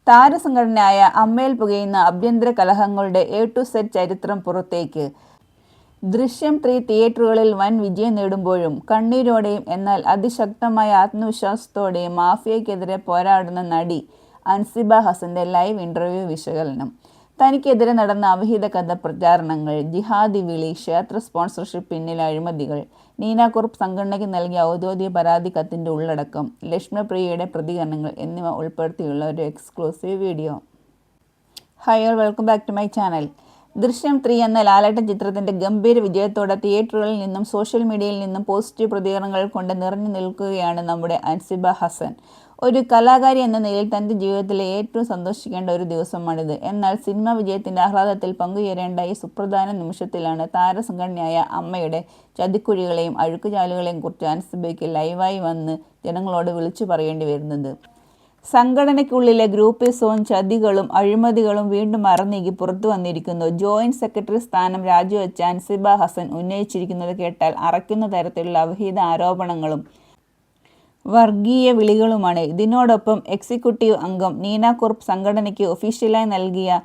താരസംഘടനയായ അമ്മയിൽ പുകയുന്ന ആഭ്യന്തര കലഹങ്ങളുടെ A to Z ചരിത്രം പുറത്തേക്ക്. ദൃശ്യം 3 തിയേറ്ററുകളിൽ വൻ വിജയം നേടുമ്പോഴും കണ്ണീരോടെയും എന്നാൽ അതിശക്തമായ ആത്മവിശ്വാസത്തോടെയും മാഫിയയ്ക്കെതിരെ പോരാടുന്ന നടി അൻസിബ ഹസന്റെ ലൈവ് ഇന്റർവ്യൂ വിശകലനം. തനിക്കെതിരെ നടന്ന അവിഹിത കഥ പ്രചാരണങ്ങൾ, ജിഹാദി വിളി, ക്ഷേത്ര സ്പോൺസർഷിപ്പ് പിന്നിലെ അഴിമതികൾ, നീന കുറുപ്പ് സംഘടനയ്ക്ക് നൽകിയ ഔദ്യോഗിക പരാതി കത്തിന്റെ ഉള്ളടക്കം, ലക്ഷ്മിപ്രിയയുടെ പ്രതികരണങ്ങൾ എന്നിവ ഉൾപ്പെടുത്തിയുള്ള ഒരു exclusive video. Hi all, welcome back to my channel. Drishyam 3 എന്ന ലാലേട്ടൻ ചിത്രത്തിന്റെ ഗംഭീര വിജയത്തോടെ തിയേറ്ററുകളിൽ നിന്നും സോഷ്യൽ മീഡിയയിൽ നിന്നും പോസിറ്റീവ് പ്രതികരണങ്ങൾ കൊണ്ട് നിറഞ്ഞു നിൽക്കുകയാണ് നമ്മുടെ അൻസിബ ഹസൻ. ഒരു കലാകാരി എന്ന നിലയിൽ തൻ്റെ ജീവിതത്തിലെ ഏറ്റവും സന്തോഷിക്കേണ്ട ഒരു ദിവസമാണിത്. എന്നാൽ സിനിമാ വിജയത്തിന്റെ ആഹ്ലാദത്തിൽ പങ്കുചേരേണ്ട ഈ സുപ്രധാന നിമിഷത്തിലാണ് താരസംഘടനയായ അമ്മയുടെ ചതിക്കുഴികളെയും അഴുക്കുചാലുകളെയും കുറിച്ച് അൻസിബയ്ക്ക് ലൈവായി വന്ന് ജനങ്ങളോട് വിളിച്ചു പറയേണ്ടി വരുന്നത്. സംഘടനയ്ക്കുള്ളിലെ ഗ്രൂപ്പിസവും ചതികളും അഴിമതികളും വീണ്ടും മറനീക്കി പുറത്തു വന്നിരിക്കുന്നു. ജോയിന്റ് സെക്രട്ടറി സ്ഥാനം രാജിവെച്ച അൻസിബ ഹസൻ ഉന്നയിച്ചിരിക്കുന്നത് കേട്ടാൽ അറയ്ക്കുന്ന തരത്തിലുള്ള അവിഹിത ആരോപണങ്ങളും വർഗീയ വിളികളുമാണ്. ഇതിനോടൊപ്പം എക്സിക്യൂട്ടീവ് അംഗം നീന കുറുപ്പ് സംഘടനയ്ക്ക് ഒഫീഷ്യലായി നൽകിയ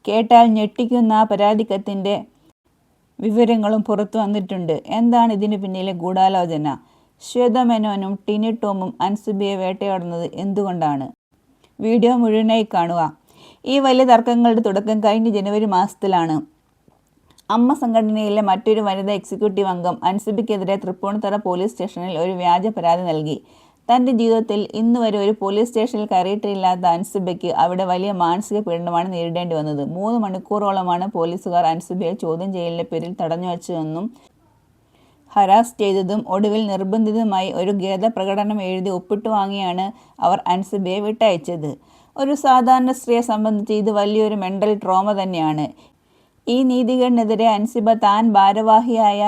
കേട്ടാൽ ഞെട്ടിക്കുന്ന പരാതിക്കത്തിന്റെ വിവരങ്ങളും പുറത്തു വന്നിട്ടുണ്ട്. എന്താണ് ഇതിനു പിന്നിലെ ഗൂഢാലോചന? ശ്വേത മേനോനും ടിനി ടോമും അൻസിബയെ വേട്ടയാടുന്നത് എന്തുകൊണ്ടാണ്? വീഡിയോ മുഴുവനായി കാണുക. ഈ വലിയ തർക്കങ്ങളുടെ തുടക്കം കഴിഞ്ഞ ജനുവരി മാസത്തിലാണ്. അമ്മ സംഘടനയിലെ മറ്റൊരു വനിതാ എക്സിക്യൂട്ടീവ് അംഗം അൻസിബയ്ക്കെതിരെ തൃപ്പൂണിത്തുറ പോലീസ് സ്റ്റേഷനിൽ ഒരു വ്യാജ പരാതി നൽകി. തൻ്റെ ജീവിതത്തിൽ ഇന്നുവരെ ഒരു പോലീസ് സ്റ്റേഷനിൽ കയറിയിട്ടില്ലാത്ത അൻസിബയ്ക്ക് അവിടെ വലിയ മാനസിക പീഡനമാണ് നേരിടേണ്ടി വന്നത്. 3 മണിക്കൂറോളമാണ് പോലീസുകാർ അൻസിബയെ ചോദ്യം ചെയ്യലിന്റെ പേരിൽ തടഞ്ഞുവച്ചതെന്നും ഹരാസ് ചെയ്തതും ഒടുവിൽ നിർബന്ധിതമായി ഒരു ഖേദപ്രകടനം എഴുതി ഒപ്പിട്ടു വാങ്ങിയാണ് അവർ അൻസിബയെ വിട്ടയച്ചത്. ഒരു സാധാരണ സ്ത്രീയെ സംബന്ധിച്ച് ഇത് വലിയൊരു മെന്റൽ ട്രോമ തന്നെയാണ്. ഈ നീതികേടിനെതിരെ അൻസിബ താൻ ഭാരവാഹിയായ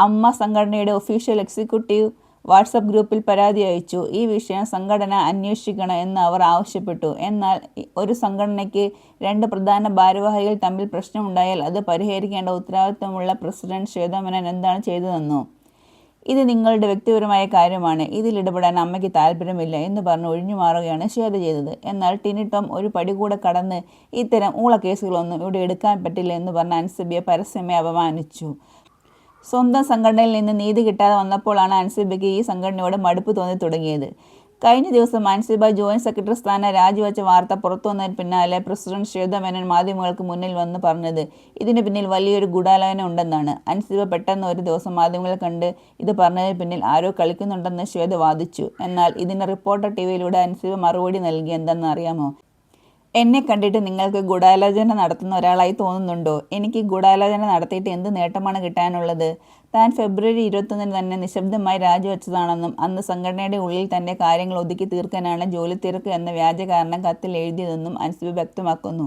അമ്മ സംഘടനയുടെ ഒഫീഷ്യൽ എക്സിക്യൂട്ടീവ് വാട്സപ്പ് ഗ്രൂപ്പിൽ പരാതി അയച്ചു. ഈ വിഷയം സംഘടന അന്വേഷിക്കണം എന്ന് അവർ ആവശ്യപ്പെട്ടു. എന്നാൽ ഒരു സംഘടനയ്ക്ക് 2 പ്രധാന ഭാരവാഹികൾ തമ്മിൽ പ്രശ്നമുണ്ടായാൽ അത് പരിഹരിക്കേണ്ട ഉത്തരവാദിത്തമുള്ള പ്രസിഡന്റ് ശ്വേത മേനോൻ എന്താണ് ചെയ്തതെന്നോ? ഇത് നിങ്ങളുടെ വ്യക്തിപരമായ കാര്യമാണ്, ഇതിൽ ഇടപെടാൻ അമ്മയ്ക്ക് താല്പര്യമില്ല എന്ന് പറഞ്ഞ് ഒഴിഞ്ഞു മാറുകയാണ് ശ്വേത ചെയ്തത്. എന്നാൽ ടിനി ടോം ഒരു പടി കൂടെ കടന്ന് ഇത്തരം ഊളക്കേസുകളൊന്നും ഇവിടെ എടുക്കാൻ പറ്റില്ല എന്ന് പറഞ്ഞ് അൻസിബയെ പരസ്യമായി അപമാനിച്ചു. സ്വന്തം സംഘടനയിൽ നിന്ന് നീതി കിട്ടാതെ വന്നപ്പോഴാണ് അൻസിബയ്ക്ക് ഈ സംഘടനയോട് മടുപ്പ് തോന്നി തുടങ്ങിയത്. കഴിഞ്ഞ ദിവസം അൻസിബ ജോയിന്റ് സെക്രട്ടറി സ്ഥാനം രാജിവെച്ച വാർത്ത പുറത്തു വന്നതിന് പിന്നാലെ പ്രസിഡന്റ് ശ്വേത മേനോൻ മാധ്യമങ്ങൾക്ക് മുന്നിൽ വന്ന് പറഞ്ഞത് ഇതിന് പിന്നിൽ വലിയൊരു ഗൂഢാലോചന ഉണ്ടെന്നാണ്. അൻസിബ പെട്ടെന്ന് ഒരു ദിവസം മാധ്യമങ്ങളെ കണ്ട് ഇത് പറഞ്ഞതിന് പിന്നിൽ ആരോ കളിക്കുന്നുണ്ടെന്ന് ശ്വേത വാദിച്ചു. എന്നാൽ ഇതിന് റിപ്പോർട്ടർ ടിവിയിലൂടെ അൻസിബ മറുപടി നൽകി. എന്താണെന്ന് അറിയാമോ? എന്നെ കണ്ടിട്ട് നിങ്ങൾക്ക് ഗൂഢാലോചന നടത്തുന്ന ഒരാളായി തോന്നുന്നുണ്ടോ? എനിക്ക് ഗൂഢാലോചന നടത്തിയിട്ട് എന്ത് നേട്ടമാണ് കിട്ടാനുള്ളത്? താൻ ഫെബ്രുവരി 21 തന്നെ നിശബ്ദമായി രാജിവെച്ചതാണെന്നും അന്ന് സംഘടനയുടെ ഉള്ളിൽ തന്നെ കാര്യങ്ങൾ ഒതുക്കി തീർക്കാനാണ് ജോലി തിരക്ക് എന്ന വ്യാജ കാരണം കത്തിൽ എഴുതിയതെന്നും അൻസിബ വ്യക്തമാക്കുന്നു.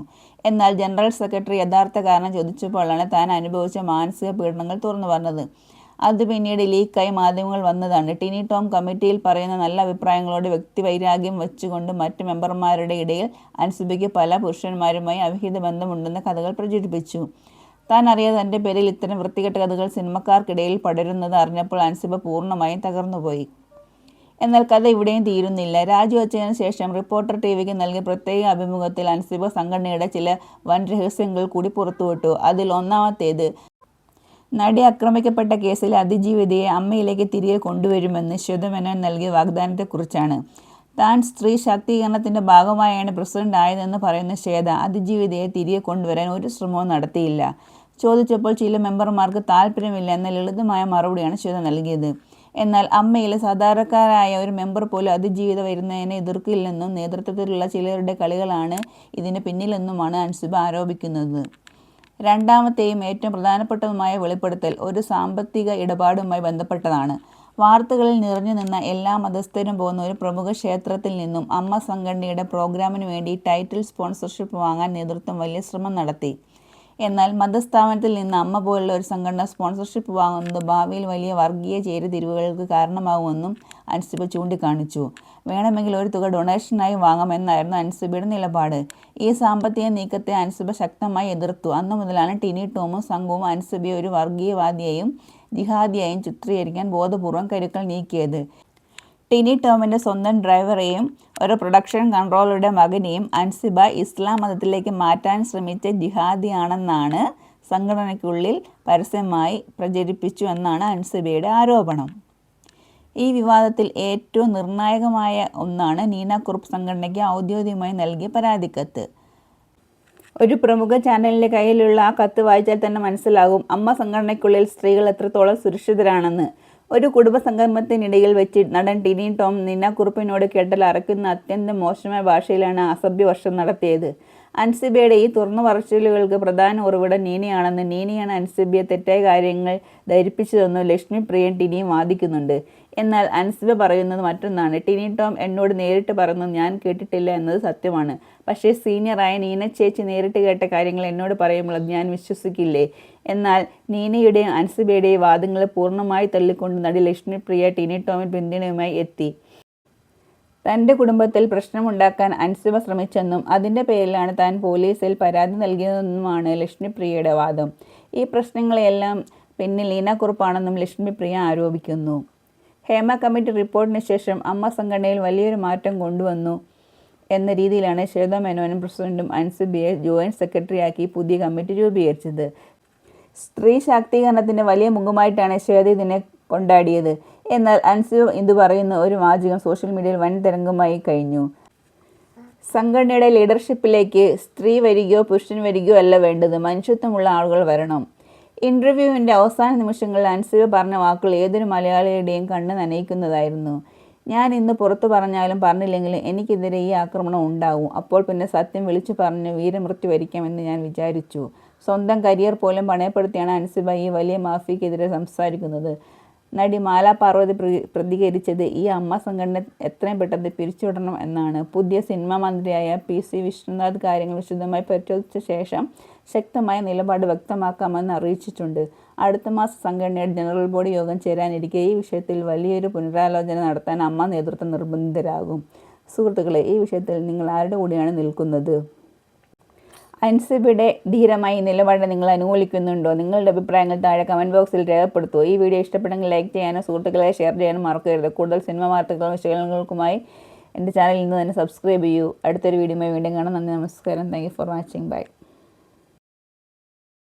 എന്നാൽ ജനറൽ സെക്രട്ടറി യഥാർത്ഥ കാരണം ചോദിച്ചപ്പോഴാണ് താൻ അനുഭവിച്ച മാനസിക പീഡനങ്ങൾ തുറന്നു പറഞ്ഞത്. അത് പിന്നീട് ലീക്കായി മാധ്യമങ്ങൾ വന്നതാണ്. ടിനി ടോം കമ്മിറ്റിയിൽ പറയുന്ന നല്ല അഭിപ്രായങ്ങളോട് വ്യക്തിവൈരാഗ്യം വെച്ചുകൊണ്ട് മറ്റ് മെമ്പർമാരുടെ ഇടയിൽ അൻസിബയ്ക്ക് പല പുരുഷന്മാരുമായി അവിഹിത ബന്ധമുണ്ടെന്ന കഥകൾ പ്രചരിപ്പിച്ചു. താൻ അറിയാതെ തൻ്റെ പേരിൽ ഇത്തരം വൃത്തികെട്ട കഥകൾ സിനിമക്കാർക്കിടയിൽ പടരുന്നത് അറിഞ്ഞപ്പോൾ അൻസിബ പൂർണ്ണമായും തകർന്നുപോയി. എന്നാൽ കഥ ഇവിടെയും തീരുന്നില്ല. രാജിവെച്ചതിന് ശേഷം റിപ്പോർട്ടർ ടിവിക്ക് നൽകിയ പ്രത്യേക അഭിമുഖത്തിൽ അൻസിബ സംഘടനയുടെ ചില വൻ രഹസ്യങ്ങൾ കൂടി പുറത്തുവിട്ടു. അതിൽ ഒന്നാമത്തേത് നടി ആക്രമിക്കപ്പെട്ട കേസിലെ അതിജീവിതയെ അമ്മയിലേക്ക് തിരികെ കൊണ്ടുവരുമെന്ന് ശ്വേത മേനോൻ നൽകിയ വാഗ്ദാനത്തെക്കുറിച്ചാണ്. താൻ സ്ത്രീ ശാക്തീകരണത്തിന്റെ ഭാഗമായാണ് പ്രസിഡന്റ് ആയതെന്ന് പറയുന്ന ശ്വേത അതിജീവിതയെ തിരികെ കൊണ്ടുവരാൻ ഒരു ശ്രമവും നടത്തിയില്ല. ചോദിച്ചപ്പോൾ ചില മെമ്പർമാർക്ക് താല്പര്യമില്ല എന്ന ലളിതമായ മറുപടിയാണ് ശ്വേത നൽകിയത്. എന്നാൽ അമ്മയിലെ സാധാരണക്കാരായ ഒരു മെമ്പർ പോലും അതിജീവിത വരുന്നതിനെ എതിർക്കില്ലെന്നും നേതൃത്വത്തിലുള്ള ചിലരുടെ കളികളാണ് ഇതിന് പിന്നിലെന്നുമാണ് അൻസിബ ആരോപിക്കുന്നത്. രണ്ടാമത്തെയും ഏറ്റവും പ്രധാനപ്പെട്ടതുമായ വെളിപ്പെടുത്തൽ ഒരു സാമ്പത്തിക ഇടപാടുമായി ബന്ധപ്പെട്ടതാണ്. വാർത്തകളിൽ നിറഞ്ഞു നിന്ന എല്ലാ മതസ്ഥരും പോകുന്ന ഒരു പ്രമുഖ ക്ഷേത്രത്തിൽ നിന്നും അമ്മ സംഘടനയുടെ പ്രോഗ്രാമിന് വേണ്ടി ടൈറ്റിൽ സ്പോൺസർഷിപ്പ് വാങ്ങാൻ നേതൃത്വം വലിയ ശ്രമം നടത്തി. എന്നാൽ മതസ്ഥാപനത്തിൽ നിന്ന് അമ്മ പോലുള്ള ഒരു സംഘടന സ്പോൺസർഷിപ്പ് വാങ്ങുന്നത് ഭാവിയിൽ വലിയ വർഗീയ ചേരിതിരിവുകൾക്ക് കാരണമാകുമെന്നും അൻസിബ ചൂണ്ടിക്കാണിച്ചു. വേണമെങ്കിൽ ഒരു തുക ഡൊണേഷനായി വാങ്ങാമെന്നായിരുന്നു അൻസിബയുടെ നിലപാട്. ഈ സാമ്പത്തിക നീക്കത്തെ അൻസിബ ശക്തമായി എതിർത്തു. അന്നു മുതലാണ് ടിനി ടോമും സംഘവും അൻസിബയെ ഒരു വർഗീയവാദിയെയും ജിഹാദിയായും ചിത്രീകരിക്കാൻ ബോധപൂർവം കരുക്കൾ നീക്കിയത്. ടിനി ടോമിൻ്റെ സ്വന്തം ഡ്രൈവറെയും ഒരു പ്രൊഡക്ഷൻ കൺട്രോളറുടെ മകനെയും അൻസിബ ഇസ്ലാം മതത്തിലേക്ക് മാറ്റാൻ ശ്രമിച്ച ജിഹാദിയാണെന്നാണ് സംഘടനയ്ക്കുള്ളിൽ പരസ്യമായി പ്രചരിപ്പിച്ചു എന്നാണ് അൻസിബയുടെ ആരോപണം. ഈ വിവാദത്തിൽ ഏറ്റവും നിർണായകമായ ഒന്നാണ് നീന കുറുപ്പ് സംഘടനയ്ക്ക് ഔദ്യോഗികമായി നൽകിയ പരാതിക്കത്ത്. ഒരു പ്രമുഖ ചാനലിൻ്റെ കയ്യിലുള്ള ആ കത്ത് വായിച്ചാൽ തന്നെ മനസ്സിലാകും അമ്മ സംഘടനയ്ക്കുള്ളിൽ സ്ത്രീകൾ എത്രത്തോളം സുരക്ഷിതരാണെന്ന്. ഒരു കുടുംബ സംഗമത്തിനിടയിൽ വെച്ച് നടൻ ടിനി ടോം നീന കുറുപ്പിനോട് കേട്ടാൽ അറക്കുന്ന അത്യന്തം മോശമായ ഭാഷയിലാണ് അസഭ്യവർഷം നടത്തിയത്. അൻസിബയുടെ ഈ തുറന്നു പറച്ചിലുകൾക്ക് പ്രധാന ഉറവിടം നീനയാണെന്ന്, നീനയാണ് അൻസിബയെ തെറ്റായ കാര്യങ്ങൾ ധരിപ്പിച്ചതെന്നും ലക്ഷ്മിപ്രിയൻ ടിനിയും വാദിക്കുന്നുണ്ട്. എന്നാൽ അൻസിബ പറയുന്നത് മറ്റൊന്നാണ്. ടിനി ടോം എന്നോട് നേരിട്ട് പറയുന്നത് ഞാൻ കേട്ടിട്ടില്ല എന്നത് സത്യമാണ്. പക്ഷേ സീനിയറായ നീന ചേച്ചി നേരിട്ട് കേട്ട കാര്യങ്ങൾ എന്നോട് പറയുമ്പോൾ അത് ഞാൻ വിശ്വസിക്കില്ലേ? എന്നാൽ നീനയുടെയും അൻസിബയുടെയും വാദങ്ങളെ പൂർണ്ണമായി തള്ളിക്കൊണ്ട് നടി ലക്ഷ്മിപ്രിയ ടിനി ടോമിന് പിന്തുണയുമായി എത്തി. തൻ്റെ കുടുംബത്തിൽ പ്രശ്നമുണ്ടാക്കാൻ അൻസിബ ശ്രമിച്ചെന്നും അതിൻ്റെ പേരിലാണ് താൻ പോലീസിൽ പരാതി നൽകിയതെന്നുമാണ് ലക്ഷ്മിപ്രിയയുടെ വാദം. ഈ പ്രശ്നങ്ങളെല്ലാം പിന്നിൽ നീന കുറുപ്പാണെന്നും ലക്ഷ്മിപ്രിയ ആരോപിക്കുന്നു. ഹേമ കമ്മിറ്റി റിപ്പോർട്ടിന് ശേഷം അമ്മ സംഘടനയിൽ വലിയൊരു മാറ്റം കൊണ്ടുവന്നു എന്ന രീതിയിലാണ് ശ്വേത മേനോനും പ്രസിഡന്റും അൻസിബയെ ജോയിന്റ് സെക്രട്ടറിയാക്കി പുതിയ കമ്മിറ്റി രൂപീകരിച്ചത്. സ്ത്രീ ശാക്തീകരണത്തിൻ്റെ വലിയ മുഖമായിട്ടാണ് ശ്വേത ഇതിനെ കൊണ്ടാടിയത്. എന്നാൽ അൻസിബ ഇത് പറയുന്ന ഒരു വാചകം സോഷ്യൽ മീഡിയയിൽ വൻ തരംഗമായി കഴിഞ്ഞു. സംഘടനയുടെ ലീഡർഷിപ്പിലേക്ക് സ്ത്രീ വരികയോ പുരുഷൻ വരികയോ അല്ല വേണ്ടത്, മനുഷ്യത്വമുള്ള ആളുകൾ വരണം. ഇൻ്റർവ്യൂവിൻ്റെ അവസാന നിമിഷങ്ങളിൽ അൻസിബ പറഞ്ഞ വാക്കുകൾ ഏതൊരു മലയാളിയുടെയും കണ്ണ് നനയിക്കുന്നതായിരുന്നു. ഞാൻ ഇന്ന് പുറത്തു പറഞ്ഞാലും പറഞ്ഞില്ലെങ്കിലും എനിക്കെതിരെ ഈ ആക്രമണം ഉണ്ടാവും. അപ്പോൾ പിന്നെ സത്യം വിളിച്ചു പറഞ്ഞ് വീരമൃത്യു വരിക്കാമെന്ന് ഞാൻ വിചാരിച്ചു. സ്വന്തം കരിയർ പോലും പണയപ്പെടുത്തിയാണ് അൻസിബ ഈ വലിയ മാഫിയക്കെതിരെ സംസാരിക്കുന്നത്. നടി മാല പാർവതി പ്രതികരിച്ചത് ഈ അമ്മ സംഘടന എത്രയും പെട്ടെന്ന് പിരിച്ചുവിടണം എന്നാണ്. പുതിയ സിനിമാ മന്ത്രിയായ PC വിഷ്ണുനാഥ് കാര്യങ്ങൾ വിശദമായി പരിശോധിച്ച ശേഷം ശക്തമായ നിലപാട് വ്യക്തമാക്കാമെന്ന് അറിയിച്ചിട്ടുണ്ട്. അടുത്ത മാസം സംഘടനയുടെ ജനറൽ ബോഡി യോഗം ചേരാനിരിക്കെ ഈ വിഷയത്തിൽ വലിയൊരു പുനരാലോചന നടത്താൻ അമ്മ നേതൃത്വം നിർബന്ധിതരാകും. സുഹൃത്തുക്കളെ, ഈ വിഷയത്തിൽ നിങ്ങൾ ആരുടെ കൂടെയാണ് നിൽക്കുന്നത്? അൻസിബയുടെ ധീരമായി നിലപാടിനെ നിങ്ങൾ അനുകൂലിക്കുന്നുണ്ടോ? നിങ്ങളുടെ അഭിപ്രായങ്ങൾ താഴെ കമൻറ്റ് ബോക്സിൽ രേഖപ്പെടുത്തൂ. ഈ വീഡിയോ ഇഷ്ടപ്പെട്ടെങ്കിൽ ലൈക്ക് ചെയ്യാനും സുഹൃത്തുക്കളെ ഷെയർ ചെയ്യാനും മറക്കരുത്. കൂടുതൽ സിനിമ വാർത്തകളും വിശകലനങ്ങൾക്കുമായി എൻ്റെ ചാനൽ ഇന്ന് തന്നെ സബ്സ്ക്രൈബ് ചെയ്യൂ. അടുത്തൊരു വീഡിയോയുമായി വീണ്ടും കാണാം. നന്ദി, നമസ്കാരം. Thank you for watching. By.